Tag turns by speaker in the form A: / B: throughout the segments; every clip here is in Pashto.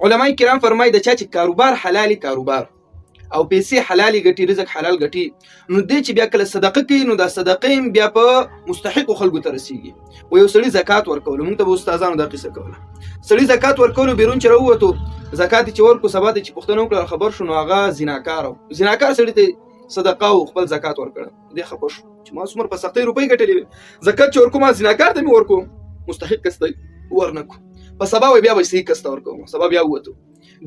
A: علما کرام فرمایي د چا چې کاروبار حلالي کاروبار او پیسې حلالي ګټي، رزق حلال ګټي، نو دې چې بیا کله صدقه کوي نو دا صدقې بیا په مستحق خلکو ته رسیږي. و یو سړي زکات ورکول، موږ ته به استادانو دا قصه کوله. سړي زکات ورکول بیرون چې راووتو، زکات چې ورکو سبا ته چې پښتنو کله خبر شو نو هغه زناکار و. زناکار سړي ته صدقه او خپل زکات ورکړ. دې خبر شو چې ما څومره په سختۍ روپۍ ګټلې، زکات چې ورکو ما زناکار ته مې ورکو، مستحق کس ته ورنکو. په سبا بیا به صحیح کس ته ورکو. سبا بیا ووتو،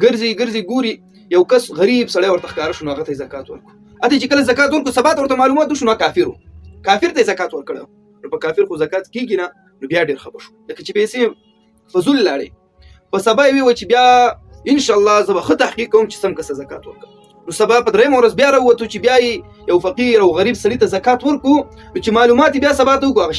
A: ګرځي ګوري یو کس غریب سړی ورته ښکاره شو، هغه ته زکات ورکو. اته چې کله زکات ورکو سبا ته ورته معلومات شو نو کافر ته زکات ورکړو. نو په کافر خو زکات کیږي نه، نو بیا ډیر خبر شو. لکه چې پیسې فزول لاړې، په سبا وی و چې بیا ان شاء الله زه به ښه تحقیق کوم چې سم کس زکات ورکړم. نو سبا په درېم ورځ بیا راووتو چې بیا یو فقیر او غریب سړي ته زکات ورکو، نو چې معلومات بیا سبا ته وکړو هغه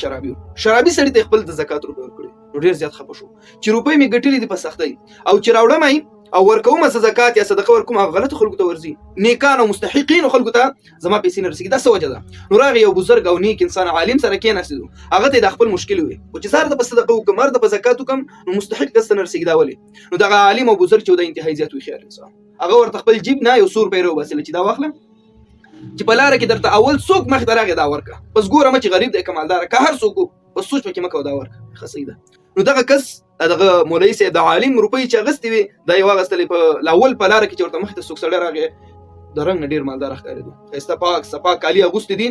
A: شرابي سړي ته خپل د زکات روپۍ ورکړي. نو ډیر زیات خبر شو چې روپۍ مې ګټلې دي په سختۍ، او چې راوړم او ورکوم زکات یا صدقه ورکوم هغه غلط خلکو ته ورځي، نیکان او مستحقین خلکو ته زما پیسې نه رسیږي. دا څه وجه ده؟ نو راغی یو بزرګ او نیک انسان عالم سره کېناستو، هغه ته د خپل مشکل وي او چې زار د په صدقه وکم مرد په زکات وکم نو مستحق کس نه رسیږي. دا ولي؟ نو دغه عالم او بزرګ چې د انتهایی زیات وي خیر انسان، هغه ورته خپل جیب نه یو سور پیرو بسل چې دا واخلم چې په لار کې درته اول څوک مخ درغه دا ورکه، پس ګورم چې غریب د کمالدار که هر څوک پس سوچ پکې مکو دا ورکه خسیده. نو دغه کس دغه مولوی صاحب د عالم روپۍ چې اغستې وي دا یې واغستلې په لاول په لاره کې چې ورته مخې ته څوک سړی راغی د رنګ نه ډېر مالدار ښکارېدو، ښایسته پاک صفا کالي اغوستې دي،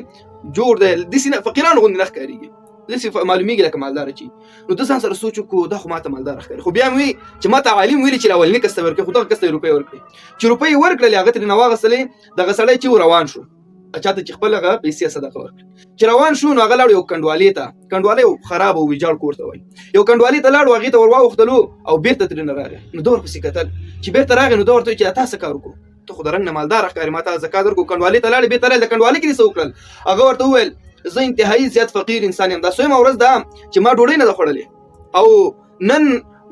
A: جوړ دی، داسې نه فقیرانو غوندې نه ښکارېږي، داسې معلومېږي لکه مالداره چې. نو ده ځان سره سوچ وکړو دا خو ماته مالداره ښکاري، خو بیا مې وي چې ماته عالم ویلي چې اولني کس ته ورکړي، خو دغه کس ته یې روپۍ ورکړي. چې روپۍ یې ورکړلې هغه ترېنه واغستلې، دغه سړی چې روان شو چاته چې خپل هغه پیسې صدقه ورکړي. چې روان شو نو هغه لاړ یو کنډوالې ته، کنډوالې خراب او ویجاړ کور ته وایي، یو کنډوالې ته لاړ، هغې ته ور واوښتلو او بېرته ترېنه راغی. نو ده ورپسې کتل چې بېرته راغی، نو ده ورته وایي چې تا څه کار وکړو، ته خو د رنګ نه مالداره ښکارې، ما ته زکات ورکړو. کنډوالې ته لاړې، بېرته راغی، د کنډوالې کې دې څه وکړل؟ هغه ورته وویل زه انتهایی زیات فقیر انسان یم، دا څویمه ورځ ده چې ما ډوډۍ نه ده خوړلې، او نن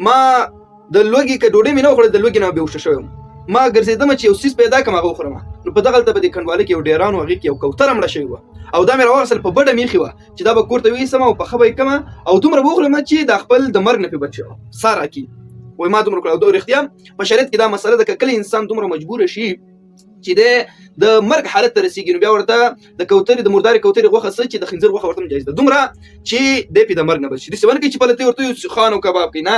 A: ما د لوږې که ډوډۍ مې نه وخوړل د لوږې نه بېهوشه شوی یم، ما ګرځېدم چې یو څیز پیدا کړم هغه وخورم. نو په دغلته به د کنډوالې کې یو ډېران و، هغې کې یو کوتره مړه شوې وه، او دا مې راواخیستل په بډه مې ایښې وه چې دا به کور ته ویوسم او پخه به یې کړمه او دومره به وخورم چې دا خپل د مرګ نه پرې بچ شم سا راکړي. وایي ما دومره کړه. او دا رښتیا په شریعت کې دا مسله ده، که کله انسان دومره مجبوره شي چې د مرګ حالت ته رسیږي، نو بیا ورته د کوترې د مردارې کوترې غوښه څه چې د خنزیر غوښه ورته جایز ده، دومره چې دی پرې د مرګ نه بچ شي. داسې به نه کوي چې پلته ورته وي سیخان او کباب کوي، نه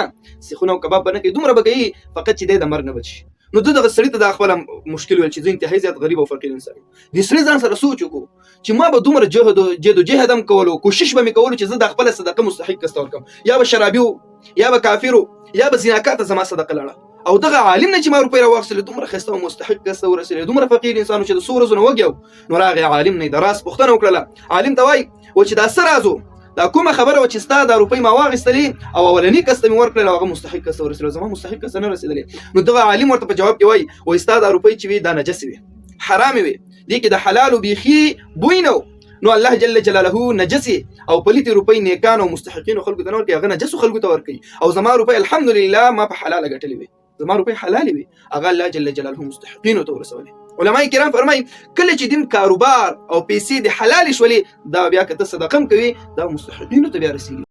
A: سیخونه او کباب به نه کوي، دومره به کوي فقط چې دی د مرګ نه بچ شي. نو دغه سړي ته دا خپله مشکل ویل چې زه انتهایی زیات غریب او فقیر انسان یم. دې سړي ځان سره سوچ وکړو چې ما به دومره جهد و جهد هم کولو، کوشش به مې کولو چې زه د خپله صدقه مستحق کس ته ورکړم، یا به شرابي و یا به کافر و یا به زناکار ته زما صدقه لاړه. او دغه عالم نه چې ما روپۍ راواخیستلې دومره ښایسته او مستحق کس ته ورسېدلی، دومره فقیر انسان و چې د څو ورځو نه وږی و. نو راغی عالم نه یې د راز پوښتنه وکړله. عالم ته وایي و چې دا څه راز و، دا کومه خبره وه چې ستا دا روپۍ ما واخیستلې او اولني کس ته مې ورکړل او هغه مستحق کس ته ورسېدلی، زما مستحق کس ته نه رسېدلې. نو دغه عالم ورته په جواب کې وایي ستا دا روپۍ چې وي دا نجسې وي، حرامې وي، دې کې د حلالو بیخي بوی نه و. نو الله جل جلاله نجسې او پلیتې روپۍ نیکانو او مستحقینو خلکو ته نه ورکوي، هغه نجسو خلکو ته ورکوي. او زما روپۍ الحمدلله ما په حلاله ګټلې وي، زما روپۍ حلالې وي، هغه الله جل جلاله مستحقینو ته ورسولې. علما کرام فرمایي کله چې دین کاروبار او پیسې د حلال شولې، دا بیا که ته صدقه هم کوي دا مستحقینو ته بیا رسېږي.